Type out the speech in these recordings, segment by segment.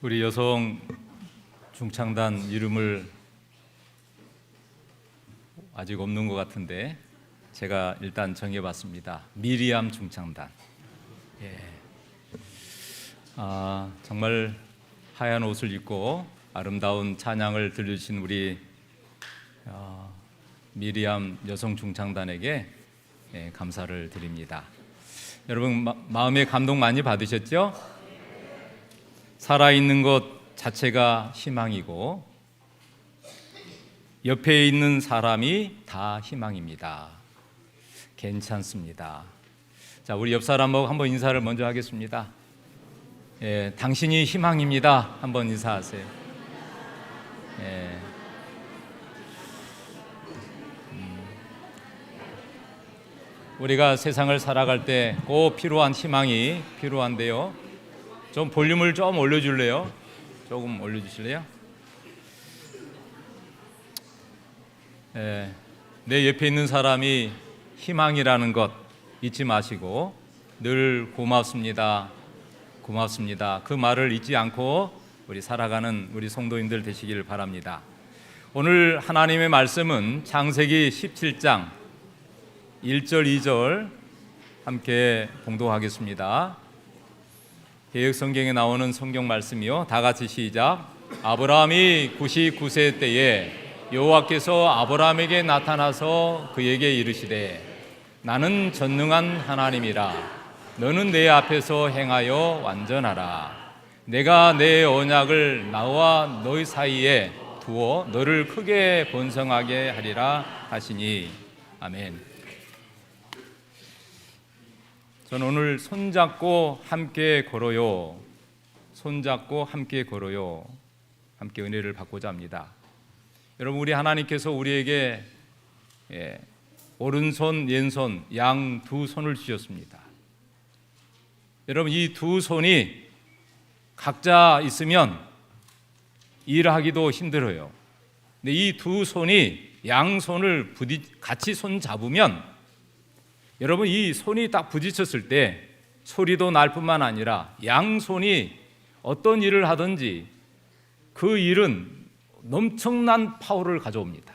우리 여성 중창단 이름을 아직 없는 것 같은데 제가 일단 정해봤습니다. 미리암 중창단. 정말 하얀 옷을 입고 아름다운 찬양을 들려주신 우리 미리암 여성 중창단에게 감사를 드립니다. 여러분 마음에 감동 많이 받으셨죠? 살아있는 것 자체가 희망이고 옆에 있는 사람이 다 희망입니다. 괜찮습니다. 자, 우리 옆 사람하고 한번 인사를 먼저 하겠습니다. 당신이 희망입니다. 한번 인사하세요. 우리가 세상을 살아갈 때 꼭 필요한 희망이 필요한데요. 좀 볼륨을 좀 올려줄래요? 조금 올려주실래요? 내 옆에 있는 사람이 희망이라는 것 잊지 마시고 늘 고맙습니다. 고맙습니다. 그 말을 잊지 않고 우리 살아가는 우리 성도인들 되시기를 바랍니다. 오늘 하나님의 말씀은 창세기 17장 1절 2절 함께 봉독하겠습니다. 개역성경에 나오는 성경 말씀이요. 다 같이 시작. 아브라함이 99세 때에 여호와께서 아브라함에게 나타나서 그에게 이르시되 나는 전능한 하나님이라 너는 내 앞에서 행하여 완전하라. 내가 내 언약을 나와 너희 사이에 두어 너를 크게 번성하게 하리라 하시니. 아멘. 저는 오늘 손잡고 함께 걸어요. 손잡고 함께 걸어요. 함께 은혜를 받고자 합니다. 여러분, 우리 하나님께서 우리에게 오른손, 왼손, 양 두 손을 주셨습니다. 여러분, 이 두 손이 각자 있으면 일하기도 힘들어요. 근데 이 두 손이 양손을 같이 손 잡으면 여러분, 이 손이 딱 부딪혔을 때 소리도 날 뿐만 아니라 양손이 어떤 일을 하든지 그 일은 엄청난 파워를 가져옵니다.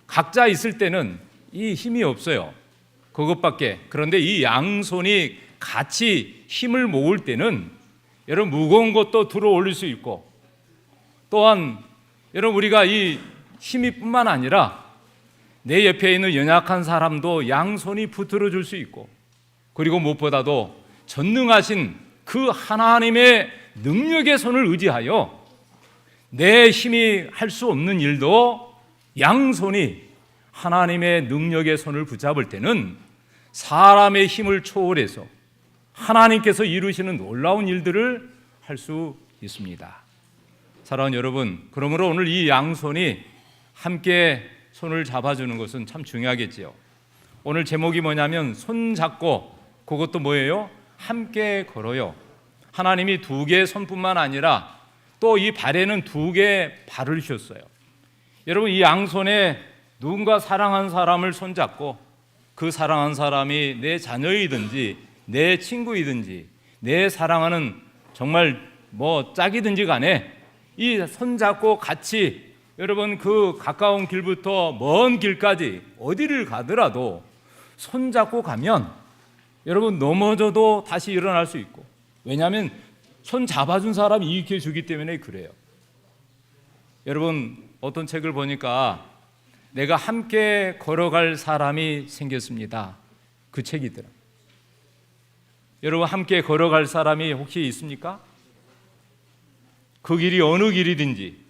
각자 있을 때는 이 힘이 없어요. 그것밖에. 그런데 이 양손이 같이 힘을 모을 때는 여러분 무거운 것도 들어 올릴 수 있고, 또한 여러분 우리가 이 힘이 뿐만 아니라 내 옆에 있는 연약한 사람도 양손이 붙들어 줄 수 있고, 그리고 무엇보다도 전능하신 그 하나님의 능력의 손을 의지하여 내 힘이 할 수 없는 일도 양손이 하나님의 능력의 손을 붙잡을 때는 사람의 힘을 초월해서 하나님께서 이루시는 놀라운 일들을 할 수 있습니다. 사랑하는 여러분, 그러므로 오늘 이 양손이 함께 손을 잡아주는 것은 참 중요하겠지요. 오늘 제목이 뭐냐면 손잡고, 그것도 뭐예요? 함께 걸어요. 하나님이 두 개의 손뿐만 아니라 또 이 발에는 두 개의 발을 주셨어요. 여러분, 이 양손에 누군가 사랑하는 사람을 손잡고 그 사랑하는 사람이 내 자녀이든지 내 친구이든지 내 사랑하는 정말 짝이든지 간에 이 손잡고 같이 여러분 그 가까운 길부터 먼 길까지 어디를 가더라도 손잡고 가면 여러분 넘어져도 다시 일어날 수 있고, 왜냐하면 손 잡아준 사람이 이익해 주기 때문에 그래요. 여러분 어떤 책을 보니까 내가 함께 걸어갈 사람이 생겼습니다. 그 책이더라고요. 여러분 함께 걸어갈 사람이 혹시 있습니까? 그 길이 어느 길이든지.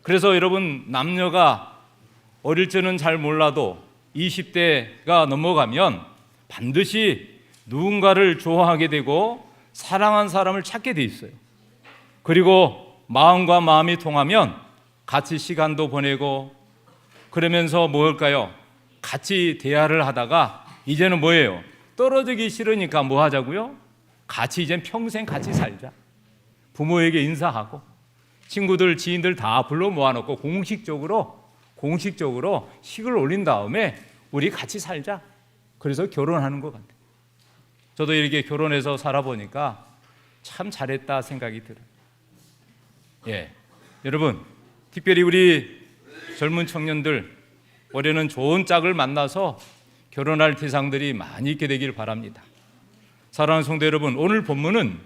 그래서 여러분 남녀가 어릴 때는 잘 몰라도 20대가 넘어가면 반드시 누군가를 좋아하게 되고 사랑한 사람을 찾게 돼 있어요. 그리고 마음과 마음이 통하면 같이 시간도 보내고 그러면서 뭘까요? 같이 대화를 하다가 이제는 뭐예요? 떨어지기 싫으니까 뭐 하자고요? 같이 이젠 평생 같이 살자. 부모에게 인사하고 친구들, 지인들 다 불러 모아놓고 공식적으로 식을 올린 다음에 우리 같이 살자. 그래서 결혼하는 것 같아요. 저도 이렇게 결혼해서 살아보니까 참 잘했다 생각이 들어요. 예, 여러분, 특별히 우리 젊은 청년들 올해는 좋은 짝을 만나서 결혼할 대상들이 많이 있게 되길 바랍니다. 사랑하는 성도 여러분, 오늘 본문은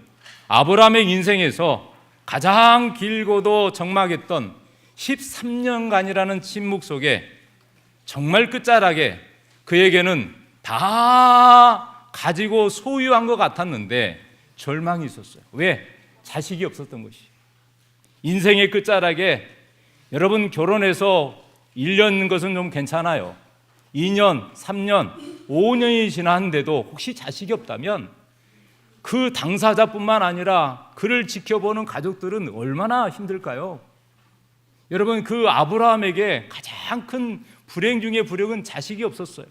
아브라함의 인생에서 가장 길고도 적막했던 13년간이라는 침묵 속에 정말 끝자락에 그에게는 다 가지고 소유한 것 같았는데 절망이 있었어요. 왜? 자식이 없었던 것이. 인생의 끝자락에 여러분, 결혼해서 1년 것은 좀 괜찮아요. 2년, 3년, 5년이 지났는데도 혹시 자식이 없다면 그 당사자뿐만 아니라 그를 지켜보는 가족들은 얼마나 힘들까요? 여러분, 그 아브라함에게 가장 큰 불행 중의 불행은 자식이 없었어요.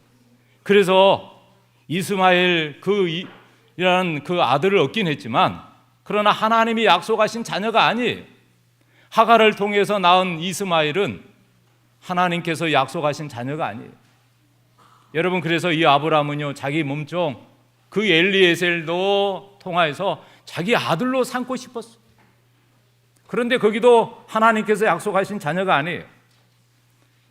그래서 이스마엘 이라는 그 아들을 얻긴 했지만, 그러나 하나님이 약속하신 자녀가 아니에요. 하갈을 통해서 낳은 이스마엘은 하나님께서 약속하신 자녀가 아니에요. 여러분, 그래서 이 아브라함은요, 자기 몸종 그 엘리에셀도 통하여서 자기 아들로 삼고 싶었어요. 그런데 거기도 하나님께서 약속하신 자녀가 아니에요.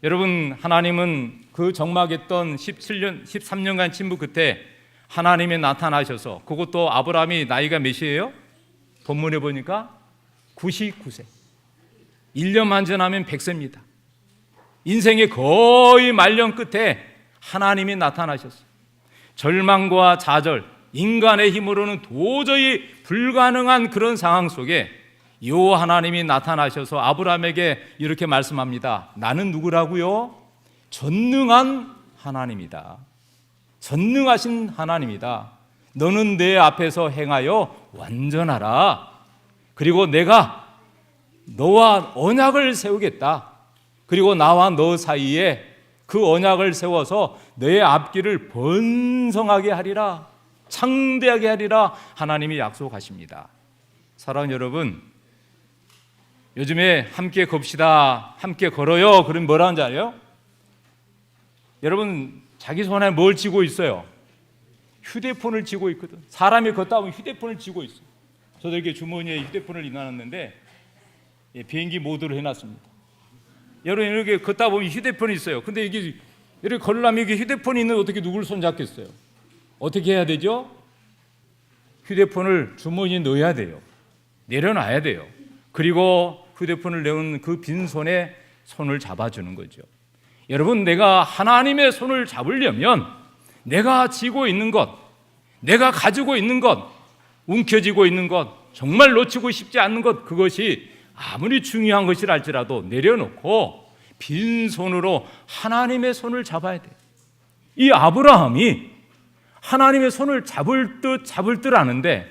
여러분, 하나님은 그 적막했던 13년간 침묵 끝에 하나님이 나타나셔서, 그것도 아브라함이 나이가 몇이에요? 본문에 보니까 99세. 1년만 지나면 100세입니다. 인생의 거의 말년 끝에 하나님이 나타나셨어요. 절망과 좌절, 인간의 힘으로는 도저히 불가능한 그런 상황 속에 이 하나님이 나타나셔서 아브라함에게 이렇게 말씀합니다. 나는 누구라고요? 전능한 하나님이다. 전능하신 하나님이다. 너는 내 앞에서 행하여 완전하라. 그리고 내가 너와 언약을 세우겠다. 그리고 나와 너 사이에 그 언약을 세워서 너의 앞길을 번성하게 하리라, 창대하게 하리라 하나님이 약속하십니다. 사랑하는 여러분, 요즘에 함께 걷시다, 함께 걸어요, 그럼 뭐라는 줄 알아요? 여러분, 자기 손에 뭘 쥐고 있어요? 휴대폰을 쥐고 있거든. 사람이 걷다 보면 휴대폰을 쥐고 있어요. 저도 이렇게 주머니에 휴대폰을 넣어놨는데 비행기 모드로 해놨습니다. 여러분, 이렇게 걷다 보면 휴대폰이 있어요. 근데 이게 이렇게 걸으려면 이게 휴대폰이 있는데 어떻게 누굴 손잡겠어요? 어떻게 해야 되죠? 휴대폰을 주머니에 넣어야 돼요. 내려놔야 돼요. 그리고 휴대폰을 내온 그 빈손에 손을 잡아주는 거죠. 여러분, 내가 하나님의 손을 잡으려면 내가 쥐고 있는 것, 내가 가지고 있는 것, 움켜쥐고 있는 것, 정말 놓치고 싶지 않는 것, 그것이 아무리 중요한 것이랄지라도 내려놓고 빈손으로 하나님의 손을 잡아야 돼요. 이 아브라함이 하나님의 손을 잡을 듯 아는데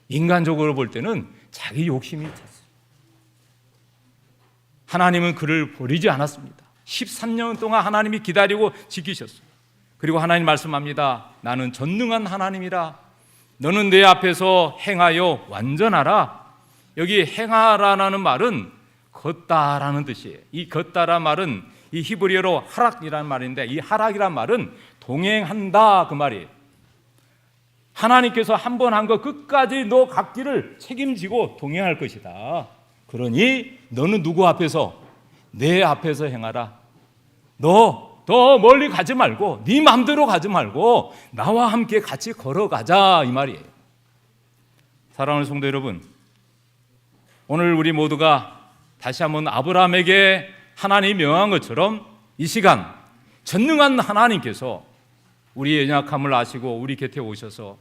인간적으로 볼 때는 자기 욕심이 찼어요. 하나님은 그를 버리지 않았습니다. 13년 동안 하나님이 기다리고 지키셨어요. 그리고 하나님 말씀합니다. 나는 전능한 하나님이라. 너는 내 앞에서 행하여 완전하라. 여기 행하라는 말은 걷다라는 뜻이에요. 이 걷다라는 말은 이 히브리어로 하락이라는 말인데, 이 하락이라는 말은 동행한다 그 말이에요. 하나님께서 한 번 한 거 끝까지 너 갖기를 책임지고 동행할 것이다. 그러니 너는 누구 앞에서? 내 앞에서 행하라. 너 멀리 가지 말고, 네 마음대로 가지 말고 나와 함께 같이 걸어가자 이 말이에요. 사랑하는 성도 여러분, 오늘 우리 모두가 다시 한번 아브라함에게 하나님이 명한 것처럼 이 시간 전능한 하나님께서 우리의 연약함을 아시고 우리 곁에 오셔서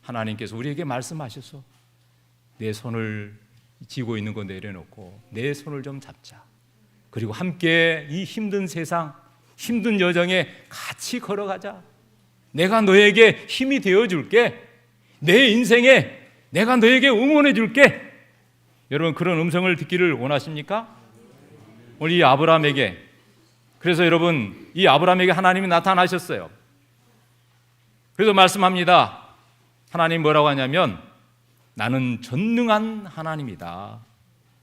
하나님께서 우리에게 말씀하셔서 내 손을 쥐고 있는 거 내려놓고 내 손을 좀 잡자. 그리고 함께 이 힘든 세상, 힘든 여정에 같이 걸어가자. 내가 너에게 힘이 되어줄게. 내 인생에 내가 너에게 응원해줄게. 여러분, 그런 음성을 듣기를 원하십니까? 오늘 이 아브라함에게, 그래서 여러분, 이 아브라함에게 하나님이 나타나셨어요. 그래서 말씀합니다. 하나님 뭐라고 하냐면 나는 전능한 하나님이다.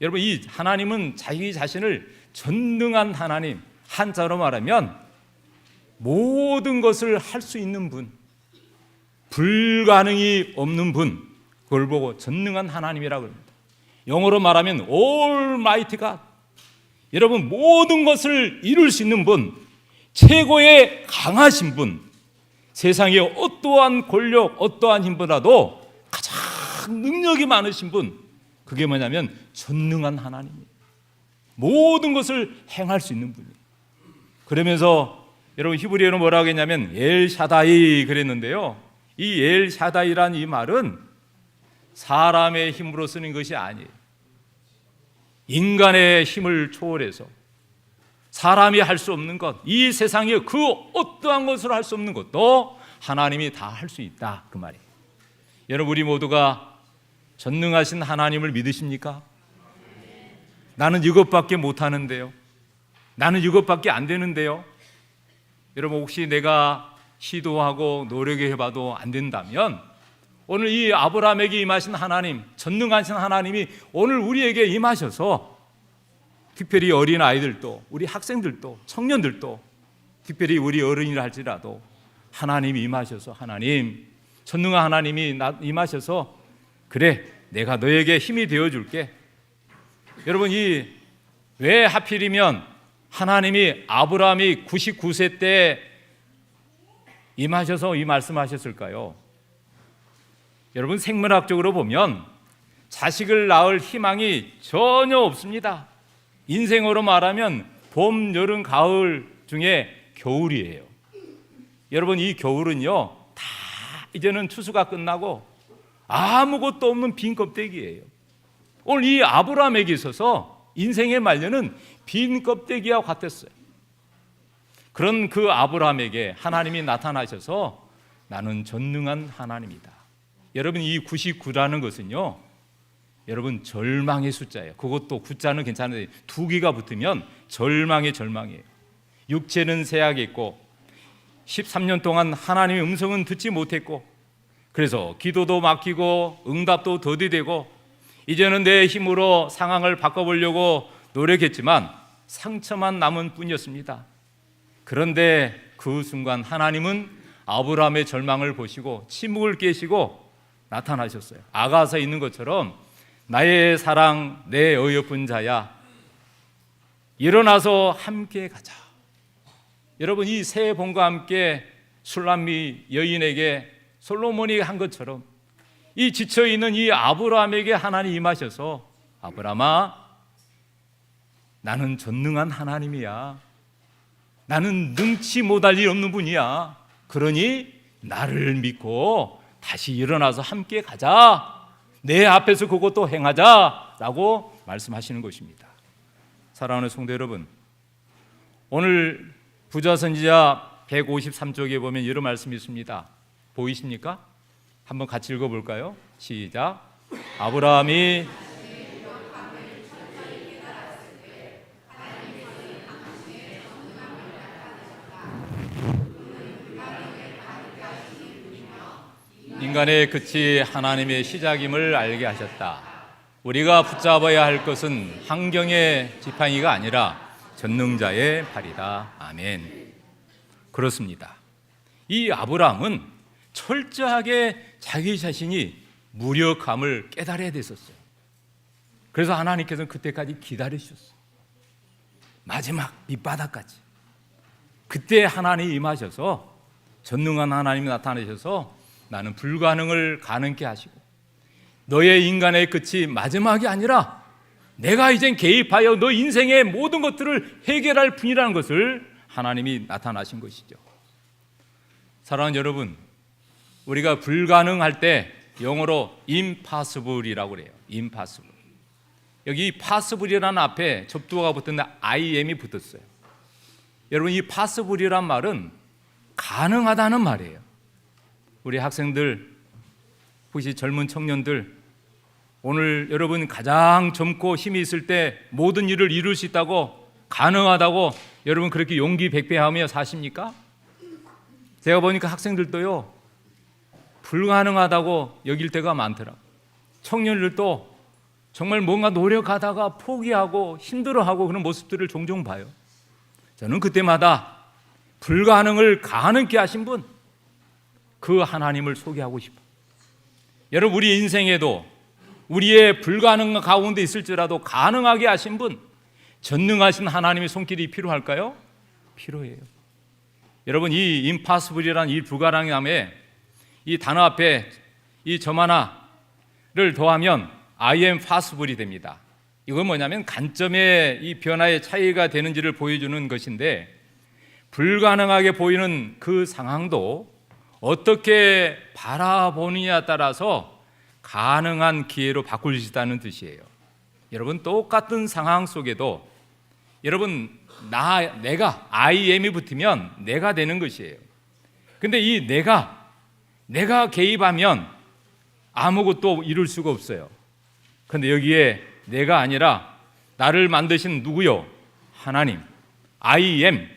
여러분, 이 하나님은 자기 자신을 전능한 하나님, 한자로 말하면 모든 것을 할 수 있는 분, 불가능이 없는 분, 그걸 보고 전능한 하나님이라고 합니다. 영어로 말하면 Almighty God. 여러분, 모든 것을 이룰 수 있는 분, 최고의 강하신 분, 세상의 어떠한 권력, 어떠한 힘보다도 가장 능력이 많으신 분, 그게 뭐냐면 전능한 하나님이에요. 모든 것을 행할 수 있는 분이에요. 그러면서 여러분, 히브리어로 뭐라고 했냐면 엘샤다이 그랬는데요, 이 엘샤다이란 이 말은 사람의 힘으로 쓰는 것이 아니에요. 인간의 힘을 초월해서 사람이 할 수 없는 것, 이 세상에 그 어떠한 것으로 할 수 없는 것도 하나님이 다 할 수 있다, 그 말이에요. 여러분, 우리 모두가 전능하신 하나님을 믿으십니까? 나는 이것밖에 못하는데요, 나는 이것밖에 안 되는데요. 여러분, 혹시 내가 시도하고 노력해봐도 안 된다면 오늘 이 아브라함에게 임하신 하나님, 전능하신 하나님이 오늘 우리에게 임하셔서, 특별히 어린 아이들도, 우리 학생들도, 청년들도, 특별히 우리 어른이라 할지라도 하나님이 임하셔서, 하나님, 전능한 하나님이 임하셔서, 그래, 내가 너에게 힘이 되어줄게. 여러분, 이 왜 하필이면 하나님이 아브라함이 99세 때 임하셔서 이 말씀하셨을까요? 여러분, 생물학적으로 보면 자식을 낳을 희망이 전혀 없습니다. 인생으로 말하면 봄, 여름, 가을 중에 겨울이에요. 여러분, 이 겨울은요, 다 이제는 추수가 끝나고 아무것도 없는 빈 껍데기예요. 오늘 이 아브라함에게 있어서 인생의 말년은 빈 껍데기와 같았어요. 그런 그 아브라함에게 하나님이 나타나셔서 나는 전능한 하나님이다. 여러분, 이 99라는 것은요, 여러분, 절망의 숫자예요. 그것도 9자는 괜찮은데 2개가 붙으면 절망의 절망이에요. 육체는 쇠약했고 13년 동안 하나님의 음성은 듣지 못했고, 그래서 기도도 막히고 응답도 더디되고, 이제는 내 힘으로 상황을 바꿔보려고 노력했지만 상처만 남은 뿐이었습니다. 그런데 그 순간 하나님은 아브라함의 절망을 보시고 침묵을 깨시고 나타나셨어요. 아가서에 있는 것처럼 나의 사랑, 내 어여쁜 자야, 일어나서 함께 가자. 여러분, 이 새 봄과 함께 술람미 여인에게 솔로몬이 한 것처럼 이 지쳐있는 이 아브라함에게 하나님이 임하셔서, 아브라함아, 나는 전능한 하나님이야. 나는 능치 못할 일 없는 분이야. 그러니 나를 믿고 다시 일어나서 함께 가자. 내 앞에서 그것도 행하자 라고 말씀하시는 것입니다. 사랑하는 성도 여러분, 오늘 부자선지자 153쪽에 보면 이런 말씀이 있습니다. 보이십니까? 한번 같이 읽어볼까요? 시작. 아브라함이 인간의 끝이 하나님의 시작임을 알게 하셨다. 우리가 붙잡아야 할 것은 환경의 지팡이가 아니라 전능자의 팔이다. 아멘. 그렇습니다. 이 아브라함은 철저하게 자기 자신이 무력함을 깨달아야 됐었어요. 그래서 하나님께서는 그때까지 기다리셨어요. 마지막 밑바닥까지. 그때 하나님이 임하셔서, 전능한 하나님이 나타나셔서 나는 불가능을 가능케 하시고, 너의 인간의 끝이 마지막이 아니라 내가 이젠 개입하여 너 인생의 모든 것들을 해결할 분이라는 것을 하나님이 나타나신 것이죠. 사랑하는 여러분, 우리가 불가능할 때 영어로 impossible이라고 그래요. impossible. 여기 possible이라는 앞에 접두어가 붙었는데 im이 붙었어요. 여러분, 이 possible이란 말은 가능하다는 말이에요. 우리 학생들, 혹시 젊은 청년들, 오늘 여러분 가장 젊고 힘이 있을 때 모든 일을 이룰 수 있다고, 가능하다고 여러분 그렇게 용기 백배하며 사십니까? 제가 보니까 학생들도요, 불가능하다고 여길 때가 많더라고요. 청년들도 정말 뭔가 노력하다가 포기하고 힘들어하고 그런 모습들을 종종 봐요. 저는 그때마다 불가능을 가능케 하신 분, 그 하나님을 소개하고 싶어요. 여러분, 우리 인생에도 우리의 불가능한 가운데 있을지라도 가능하게 하신 분, 전능하신 하나님의 손길이 필요할까요? 필요해요. 여러분, 이 impossible이라는 이 불가능함에 이 단어 앞에 이 점 하나를 더하면 I am possible이 됩니다. 이건 뭐냐면 관점의 이 변화의 차이가 되는지를 보여주는 것인데, 불가능하게 보이는 그 상황도 어떻게 바라보느냐에 따라서 가능한 기회로 바꿀 수 있다는 뜻이에요. 여러분, 똑같은 상황 속에도 여러분, 내가 I am이 붙으면 내가 되는 것이에요. 근데 이 내가 개입하면 아무것도 이룰 수가 없어요. 근데 여기에 내가 아니라 나를 만드신 누구요? 하나님. I am.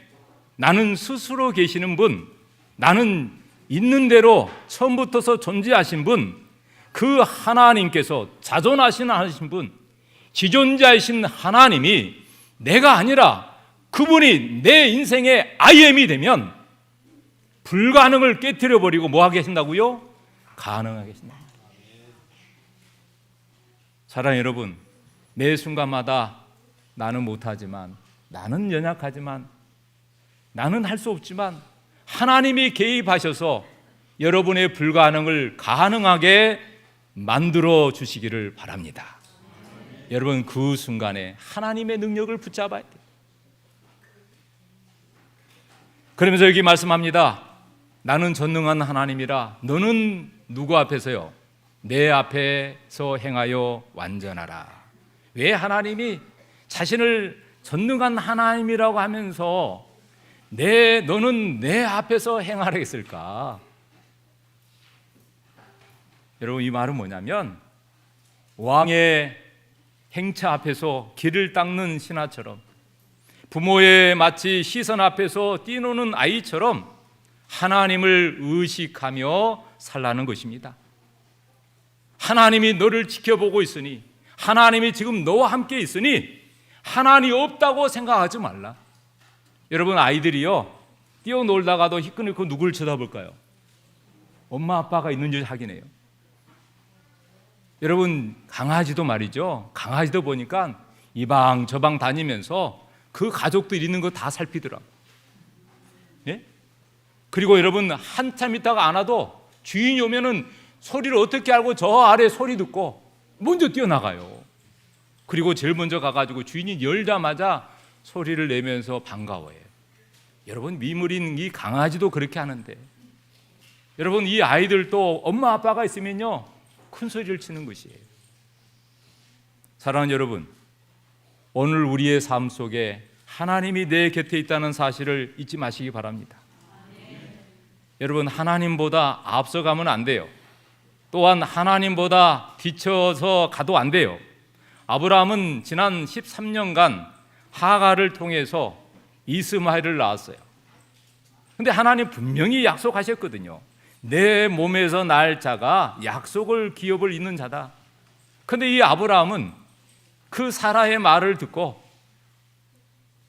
나는 스스로 계시는 분, 나는 있는 대로 처음부터서 존재하신 분, 그 하나님께서 자존하신 분, 지존자이신 하나님이 내가 아니라 그분이 내 인생의 I am이 되면 불가능을 깨트려 버리고 뭐 하게 하신다고요? 가능하게 하신다. 사랑하는 여러분, 매 순간마다 나는 못하지만, 나는 연약하지만, 나는 할 수 없지만 하나님이 개입하셔서 여러분의 불가능을 가능하게 만들어 주시기를 바랍니다. 여러분, 그 순간에 하나님의 능력을 붙잡아야 돼요. 그러면서 여기 말씀합니다. 나는 전능한 하나님이라 너는 누구 앞에서요? 내 앞에서 행하여 완전하라. 왜 하나님이 자신을 전능한 하나님이라고 하면서 너는 내 앞에서 행하라 했을까? 여러분, 이 말은 뭐냐면 왕의 행차 앞에서 길을 닦는 신하처럼, 부모의 마치 시선 앞에서 뛰노는 아이처럼 하나님을 의식하며 살라는 것입니다. 하나님이 너를 지켜보고 있으니, 하나님이 지금 너와 함께 있으니 하나님이 없다고 생각하지 말라. 여러분, 아이들이요, 뛰어놀다가도 희끈히고 누굴 쳐다볼까요? 엄마 아빠가 있는지 확인해요. 여러분, 강아지도 말이죠, 강아지도 보니까 이 방 저 방 다니면서 그 가족들 있는 거 다 살피더라. 예? 그리고 여러분, 한참 있다가 안 와도 주인이 오면은 소리를 어떻게 알고 저 아래 소리 듣고 먼저 뛰어나가요. 그리고 제일 먼저 가가지고 주인이 열자마자 소리를 내면서 반가워해요. 여러분, 미물인 이 강아지도 그렇게 하는데, 여러분, 이 아이들도 엄마 아빠가 있으면요 큰 소리를 치는 것이에요. 사랑하는 여러분, 오늘 우리의 삶 속에 하나님이 내 곁에 있다는 사실을 잊지 마시기 바랍니다. 여러분, 하나님보다 앞서가면 안 돼요. 또한 하나님보다 뒤쳐서 가도 안 돼요. 아브라함은 지난 13년간 하가를 통해서 이스마엘을 낳았어요. 근데 하나님 분명히 약속하셨거든요. 내 몸에서 날 자가 약속을 기업을 잇는 자다. 근데 이 아브라함은 그 사라의 말을 듣고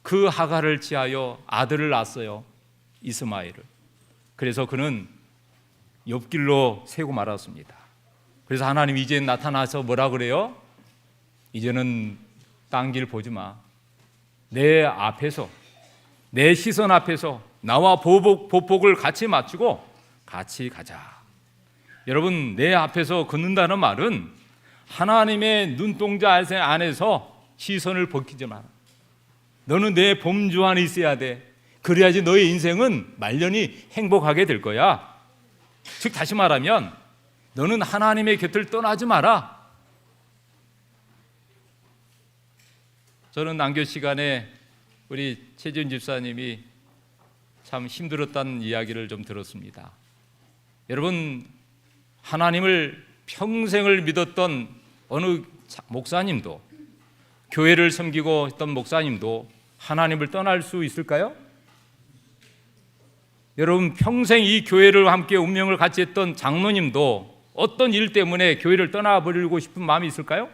그 하가를 취하여 아들을 낳았어요. 이스마엘을. 그래서 그는 옆길로 세고 말았습니다. 그래서 하나님 이제 나타나서 뭐라 그래요? 이제는 딴 길 보지 마. 내 앞에서, 내 시선 앞에서 나와 보복을 같이 맞추고 같이 가자. 여러분, 내 앞에서 걷는다는 말은 하나님의 눈동자 안에서 시선을 벗기지 마라. 너는 내 범주 안에 있어야 돼. 그래야지 너의 인생은 말년이 행복하게 될 거야. 즉, 다시 말하면 너는 하나님의 곁을 떠나지 마라. 저는 안교 시간에 우리 최지은 집사님이 참 힘들었다는 이야기를 좀 들었습니다. 여러분, 하나님을 평생을 믿었던 어느 목사님도, 교회를 섬기고 했던 목사님도 하나님을 떠날 수 있을까요? 여러분, 평생 이 교회를 함께 운명을 같이 했던 장로님도 어떤 일 때문에 교회를 떠나버리고 싶은 마음이 있을까요?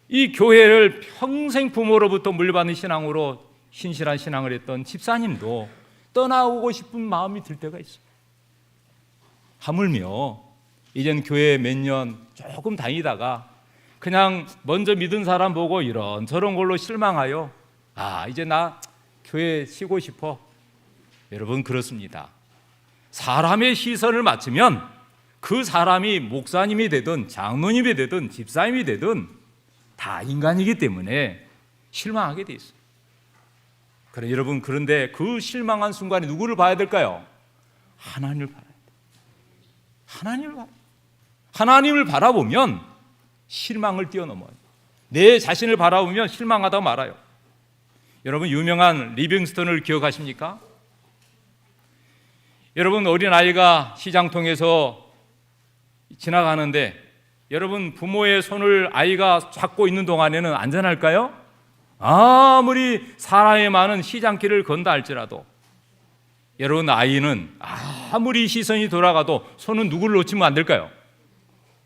이 교회를 평생 부모로부터 물려받은 신앙으로 신실한 신앙을 했던 집사님도 떠나오고 싶은 마음이 들 때가 있어요. 하물며 이젠 교회 몇 년 조금 다니다가 그냥 먼저 믿은 사람 보고 이런 저런 걸로 실망하여 이제 나 교회 쉬고 싶어. 여러분, 그렇습니다. 사람의 시선을 맞추면 그 사람이 목사님이 되든 장로님이 되든 집사님이 되든 다 인간이기 때문에 실망하게 돼 있어요. 그래, 여러분, 그런데 그 실망한 순간에 누구를 봐야 될까요? 하나님을 봐야 돼요. 하나님을 바라보면 실망을 뛰어넘어요. 내 자신을 바라보면 실망하다 말아요. 여러분, 유명한 리빙스턴을 기억하십니까? 여러분, 어린아이가 시장 통해서 지나가는데 여러분, 부모의 손을 아이가 잡고 있는 동안에는 안전할까요? 아무리 사람이 많은 시장길을 건다 할지라도 여러분, 아이는 아무리 시선이 돌아가도 손은 누구를 놓치면 안 될까요?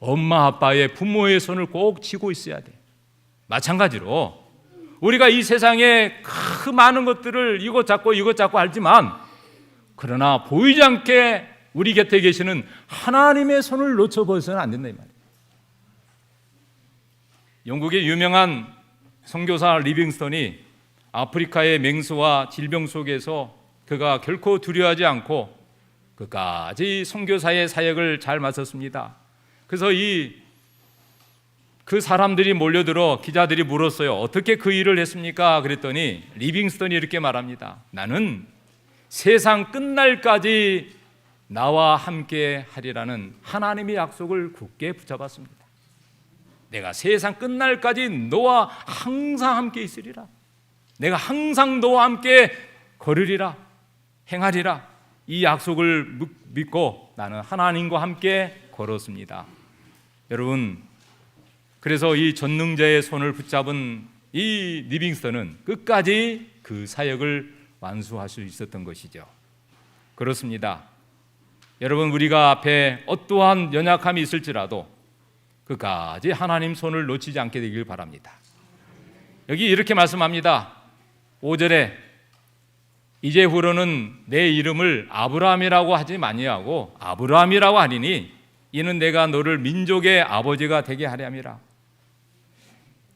엄마 아빠의 부모의 손을 꼭 쥐고 있어야 돼. 마찬가지로 우리가 이 세상에 그 많은 것들을 이것 잡고 알지만 그러나 보이지 않게 우리 곁에 계시는 하나님의 손을 놓쳐버려서는 안 된다 이 말이에요. 영국의 유명한 선교사 리빙스턴이 아프리카의 맹수와 질병 속에서 그가 결코 두려워하지 않고 끝까지 선교사의 사역을 잘 맡았습니다. 그래서 그 사람들이 몰려들어 기자들이 물었어요. 어떻게 그 일을 했습니까? 그랬더니 리빙스턴이 이렇게 말합니다. 나는 세상 끝날까지 나와 함께 하리라는 하나님의 약속을 굳게 붙잡았습니다. 내가 세상 끝날까지 너와 항상 함께 있으리라. 내가 항상 너와 함께 걸으리라, 행하리라. 이 약속을 믿고 나는 하나님과 함께 걸었습니다. 여러분, 그래서 이 전능자의 손을 붙잡은 이 리빙스턴은 끝까지 그 사역을 완수할 수 있었던 것이죠. 그렇습니다. 여러분, 우리가 앞에 어떠한 연약함이 있을지라도 끝까지 하나님 손을 놓치지 않게 되길 바랍니다. 여기 이렇게 말씀합니다. 5절에 이제후로는 내 이름을 아브라함이라고 하지 아니하고 아브라함이라고 하리니 이는 내가 너를 민족의 아버지가 되게 하려 함이라.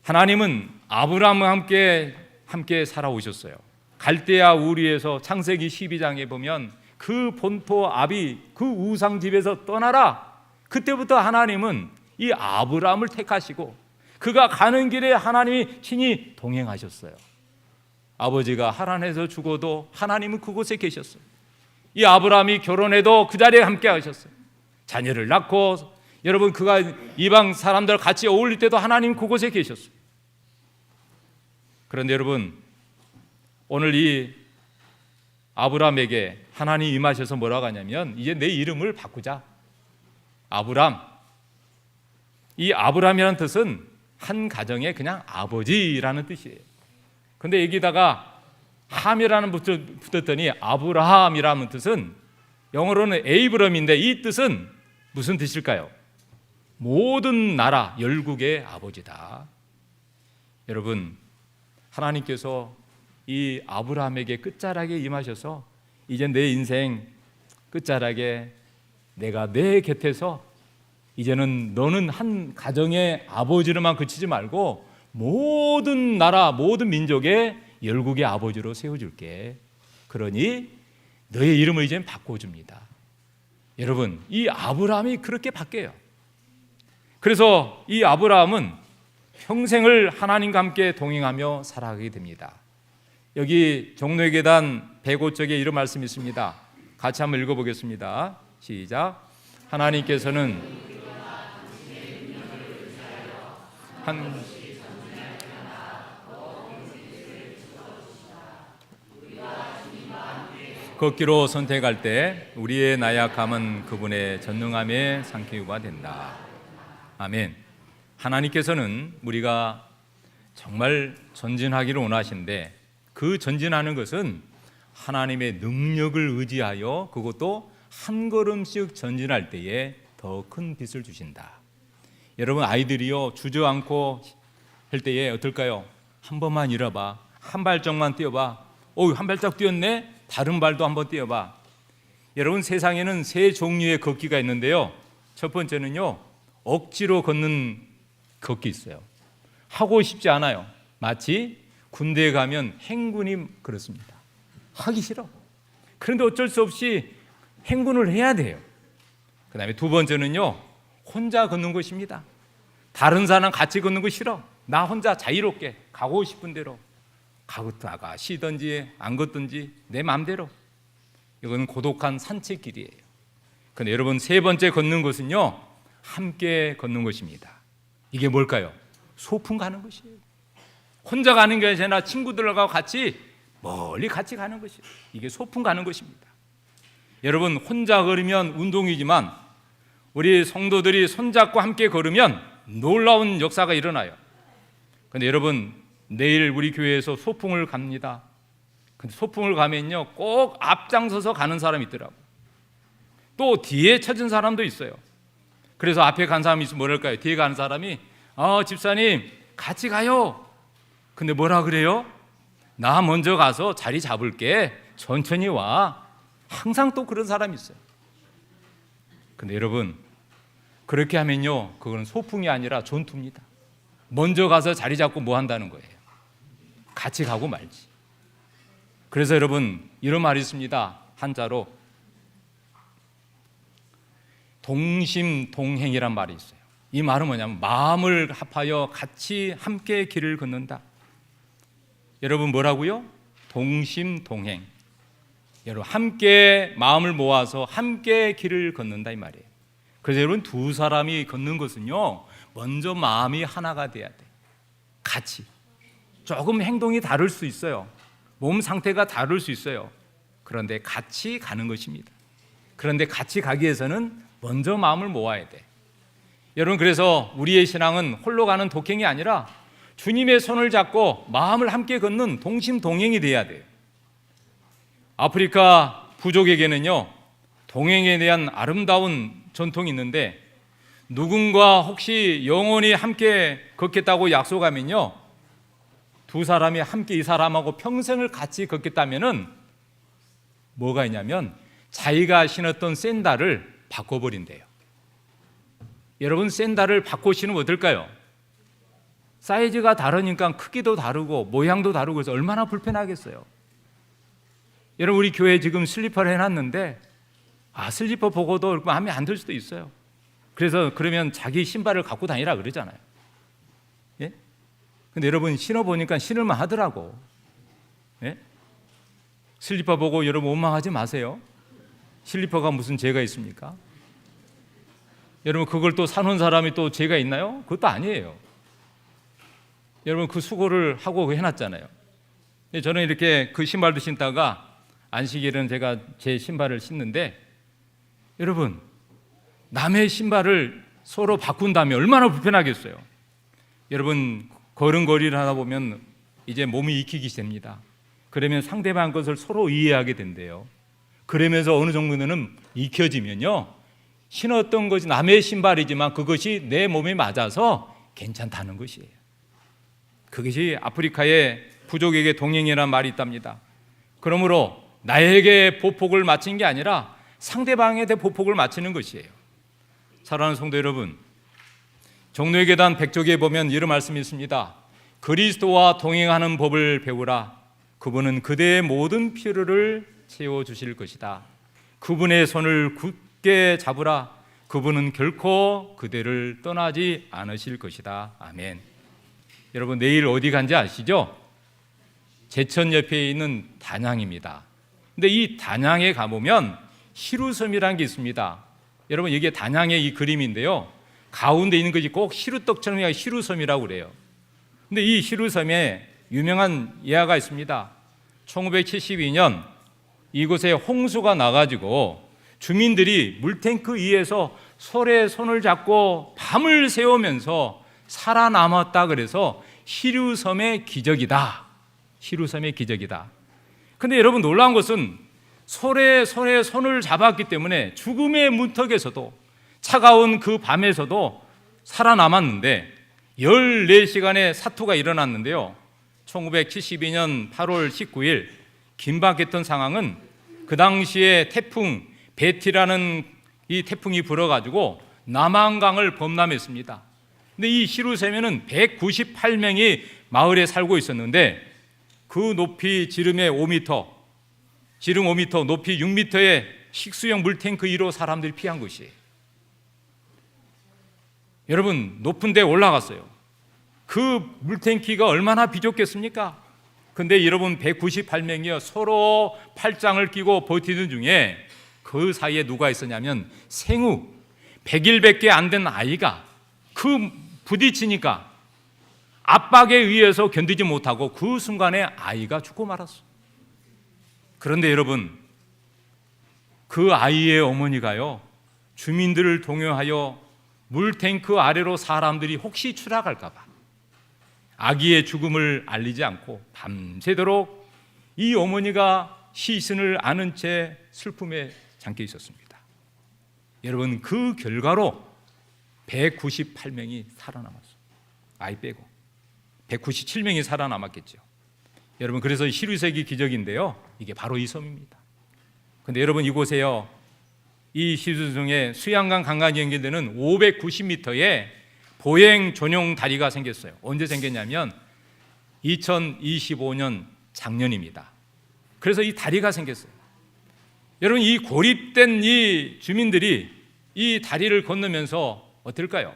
하나님은 아브라함과 함께 살아오셨어요. 갈대아 우리에서 창세기 12장에 보면 그 본토 아비 그 우상 집에서 떠나라. 그때부터 하나님은 이 아브라함을 택하시고 그가 가는 길에 하나님이 친히 동행하셨어요. 아버지가 하란에서 죽어도 하나님은 그곳에 계셨어요. 이 아브라함이 결혼해도 그 자리에 함께 하셨어요. 자녀를 낳고 여러분, 그가 이방 사람들 같이 어울릴 때도 하나님 그곳에 계셨어요. 그런데 여러분, 오늘 이 아브라함에게 하나님 임하셔서 뭐라고 하냐면 이제 내 이름을 바꾸자. 아브람. 이 아브람이라는 뜻은 한 가정의 그냥 아버지라는 뜻이에요. 근데 여기다가 함이라는 붙었더니 아브라함이라는 뜻은 영어로는 에이브럼인데 이 뜻은 무슨 뜻일까요? 모든 나라 열국의 아버지다. 여러분, 하나님께서 이 아브라함에게 끝자락에 임하셔서 이제 내 인생 끝자락에 내가 내 곁에서 이제는 너는 한 가정의 아버지로만 그치지 말고 모든 나라 모든 민족의 열국의 아버지로 세워줄게. 그러니 너의 이름을 이제 바꿔줍니다. 여러분, 이 아브라함이 그렇게 바뀌어요. 그래서 이 아브라함은 평생을 하나님과 함께 동행하며 살아가게 됩니다. 여기 종로의 계단 105쪽에 이런 말씀이 있습니다. 같이 한번 읽어보겠습니다. 시작. 하나님께서는 걷기로 선택할 때 우리의 나약함은 그분의 전능함에 상쾌유가 된다. 아멘. 하나님께서는 우리가 정말 전진하기를 원하시는데 그 전진하는 것은 하나님의 능력을 의지하여 그것도 한 걸음씩 전진할 때에 더 큰 빛을 주신다. 여러분, 아이들이요 주저앉고 할 때에 어떨까요? 한 번만 일어봐, 한 발짝만 뛰어봐. 한 발짝 뛰었네? 다른 발도 한번 뛰어봐. 여러분, 세상에는 세 종류의 걷기가 있는데요, 첫 번째는요, 억지로 걷는 걷기 있어요. 하고 싶지 않아요. 마치 군대에 가면 행군이 그렇습니다. 하기 싫어. 그런데 어쩔 수 없이 행군을 해야 돼요. 그 다음에 두 번째는요, 혼자 걷는 것입니다. 다른 사람 같이 걷는 거 싫어. 나 혼자 자유롭게 가고 싶은 대로 가다가 쉬든지 안 걷든지 내 마음대로. 이건 고독한 산책길이에요. 근데 여러분, 세 번째 걷는 것은요, 함께 걷는 것입니다. 이게 뭘까요? 소풍 가는 것이에요. 혼자 가는 게 아니라 친구들과 같이 멀리 같이 가는 것이에요. 이게 소풍 가는 것입니다. 여러분, 혼자 걸으면 운동이지만 우리 성도들이 손잡고 함께 걸으면 놀라운 역사가 일어나요. 근데 여러분, 내일 우리 교회에서 소풍을 갑니다. 근데 소풍을 가면요, 꼭 앞장서서 가는 사람이 있더라고요. 또 뒤에 찾은 사람도 있어요. 그래서 앞에 간 사람이 있으면 뭐랄까요? 뒤에 가는 사람이 집사님 같이 가요. 근데 뭐라 그래요? 나 먼저 가서 자리 잡을게. 천천히 와. 항상 또 그런 사람이 있어요. 근데 여러분, 그렇게 하면요, 그건 소풍이 아니라 전투입니다. 먼저 가서 자리 잡고 뭐 한다는 거예요? 같이 가고 말지. 그래서 여러분, 이런 말이 있습니다. 한자로 동심동행이란 말이 있어요. 이 말은 뭐냐면 마음을 합하여 같이 함께 길을 걷는다. 여러분, 뭐라고요? 동심동행. 여러분, 함께 마음을 모아서 함께 길을 걷는다 이 말이에요. 그래서 여러분, 두 사람이 걷는 것은요, 먼저 마음이 하나가 돼야 돼. 같이. 조금 행동이 다를 수 있어요. 몸 상태가 다를 수 있어요. 그런데 같이 가는 것입니다. 그런데 같이 가기 위해서는 먼저 마음을 모아야 돼. 여러분, 그래서 우리의 신앙은 홀로 가는 독행이 아니라 주님의 손을 잡고 마음을 함께 걷는 동심동행이 돼야 돼요. 아프리카 부족에게는요, 동행에 대한 아름다운 전통이 있는데, 누군가 혹시 영원히 함께 걷겠다고 약속하면요, 두 사람이 함께 이 사람하고 평생을 같이 걷겠다면은 뭐가 있냐면 자기가 신었던 샌들을 바꿔버린대요. 여러분, 샌들을 바꿔 신으면 어떨까요? 사이즈가 다르니까 크기도 다르고 모양도 다르고 해서 얼마나 불편하겠어요. 여러분, 우리 교회에 지금 슬리퍼를 해놨는데 슬리퍼 보고도 마음에 안 들 수도 있어요. 그래서 그러면 자기 신발을 갖고 다니라 그러잖아요. 예? 근데 여러분, 신어보니까 신을만 하더라고. 예? 슬리퍼 보고 여러분 원망하지 마세요. 슬리퍼가 무슨 죄가 있습니까? 여러분, 그걸 또 사놓은 사람이 또 죄가 있나요? 그것도 아니에요. 여러분, 그 수고를 하고 해놨잖아요. 저는 이렇게 그 신발도 신다가 안식일은 제가 제 신발을 신는데, 여러분, 남의 신발을 서로 바꾼다면 얼마나 불편하겠어요. 여러분, 걸음걸이를 하다 보면 이제 몸이 익히기 시작합니다. 그러면 상대방 것을 서로 이해하게 된대요. 그러면서 어느 정도는 익혀지면요, 신었던 것이 남의 신발이지만 그것이 내 몸에 맞아서 괜찮다는 것이에요. 그것이 아프리카의 부족에게 동행이라는 말이 있답니다. 그러므로 나에게 보폭을 맞힌 게 아니라 상대방에게 보폭을 맞추는 것이에요. 사랑하는 성도 여러분, 종로의 계단 백조기에 보면 이런 말씀이 있습니다. 그리스도와 동행하는 법을 배우라. 그분은 그대의 모든 필요를 채워주실 것이다. 그분의 손을 굳게 잡으라. 그분은 결코 그대를 떠나지 않으실 것이다. 아멘. 여러분, 내일 어디 간지 아시죠? 제천 옆에 있는 단양입니다. 근데 이 단양에 가보면 시루섬이라는 게 있습니다. 여러분, 이게 단양의 이 그림인데요, 가운데 있는 것이 꼭 시루떡처럼 시루섬이라고 그래요. 근데 이 시루섬에 유명한 예화가 있습니다. 1972년 이곳에 홍수가 나가지고 주민들이 물탱크 위에서 설에 손을 잡고 밤을 새우면서 살아남았다 그래서 시루섬의 기적이다. 시루섬의 기적이다. 근데 여러분, 놀라운 것은 설에 손을 잡았기 때문에 죽음의 문턱에서도 차가운 그 밤에서도 살아남았는데 14시간의 사투가 일어났는데요, 1972년 8월 19일 긴박했던 상황은 그 당시에 태풍 베티라는 이 태풍이 불어가지고 남한강을 범람했습니다. 근데 이 시루세면은 198명이 마을에 살고 있었는데 그 높이 지름의 5m, 지름 5m, 높이 6m의 식수형 물탱크 위로 사람들이 피한 것이에요. 여러분, 높은 데 올라갔어요. 그 물탱키가 얼마나 비좁겠습니까? 근데 여러분 198명이요 서로 팔짱을 끼고 버티는 중에 그 사이에 누가 있었냐면 생후 100일밖에 안 된 아이가 그 부딪히니까 압박에 의해서 견디지 못하고 그 순간에 아이가 죽고 말았어. 그런데 여러분, 그 아이의 어머니가요 주민들을 동요하여 물탱크 아래로 사람들이 혹시 추락할까 봐 아기의 죽음을 알리지 않고 밤새도록 이 어머니가 시신을 안은 채 슬픔에 잠겨 있었습니다. 여러분, 그 결과로 198명이 살아남았어요. 아이 빼고 197명이 살아남았겠죠. 여러분, 그래서 시루세기 기적인데요, 이게 바로 이 섬입니다. 근데 여러분, 이곳에요 이 시루성에 수양강 강간이 연결되는 590m의 보행 전용 다리가 생겼어요. 언제 생겼냐면 2025년 작년입니다. 그래서 이 다리가 생겼어요. 여러분, 이 고립된 이 주민들이 이 다리를 건너면서 어떨까요?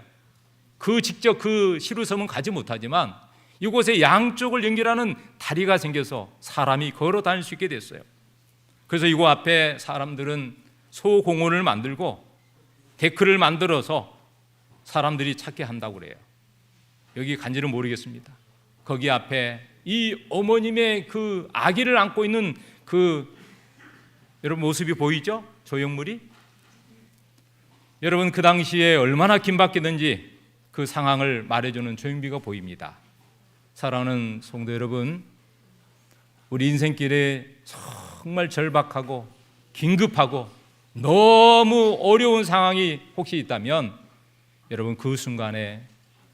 직접 그 시루섬은 가지 못하지만 이곳에 양쪽을 연결하는 다리가 생겨서 사람이 걸어 다닐 수 있게 됐어요. 그래서 이곳 앞에 사람들은 소공원을 만들고 데크를 만들어서 사람들이 찾게 한다고 그래요. 여기 간지는 모르겠습니다. 거기 앞에 이 어머님의 그 아기를 안고 있는 그 여러분 모습이 보이죠? 조형물이. 여러분, 그 당시에 얼마나 긴박했는지 그 상황을 말해주는 조형비가 보입니다. 사랑하는 성도 여러분, 우리 인생길에 정말 절박하고 긴급하고 너무 어려운 상황이 혹시 있다면 여러분, 그 순간에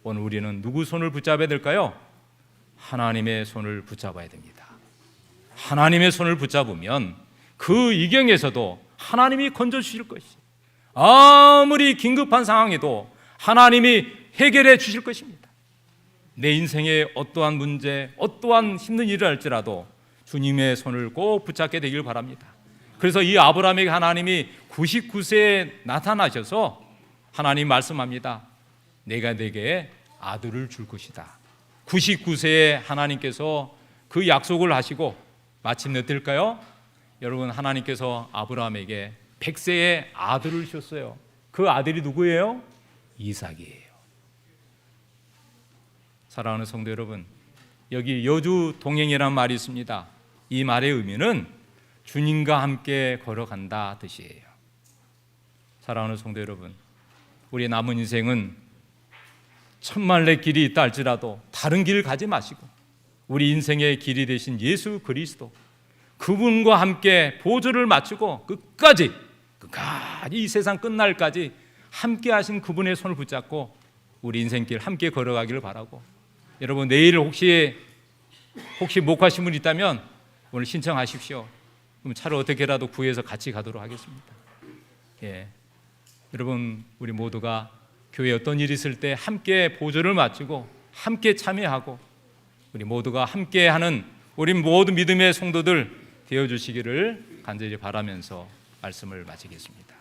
오늘 우리는 누구 손을 붙잡아야 될까요? 하나님의 손을 붙잡아야 됩니다. 하나님의 손을 붙잡으면 그 이경에서도 하나님이 건져주실 것이에요. 아무리 긴급한 상황에도 하나님이 해결해 주실 것입니다. 내 인생의 어떠한 문제, 어떠한 힘든 일을 할지라도 주님의 손을 꼭 붙잡게 되길 바랍니다. 그래서 이 아브라함에게 하나님이 99세에 나타나셔서 하나님 말씀합니다. 내가 네게 아들을 줄 것이다. 99세에 하나님께서 그 약속을 하시고 마침내 어떨까요? 여러분, 하나님께서 아브라함에게 100세의 아들을 주셨어요. 그 아들이 누구예요? 이삭이에요. 사랑하는 성도 여러분, 여기 여주 동행이라는 말이 있습니다. 이 말의 의미는 주님과 함께 걸어간다 뜻이에요. 사랑하는 성도 여러분, 우리의 남은 인생은 천만의 길이 있다 할지라도 다른 길을 가지 마시고 우리 인생의 길이 되신 예수 그리스도, 그분과 함께 보조를 맞추고 끝까지 이 세상 끝날까지 함께 하신 그분의 손을 붙잡고 우리 인생길 함께 걸어가기를 바라고, 여러분, 내일 혹시 못 가신 분 있다면 오늘 신청하십시오. 그럼 차를 어떻게라도 구해서 같이 가도록 하겠습니다. 예. 여러분, 우리 모두가 교회에 어떤 일이 있을 때 함께 보조를 맞추고 함께 참여하고 우리 모두가 함께하는 우리 모든 믿음의 성도들 되어주시기를 간절히 바라면서 말씀을 마치겠습니다.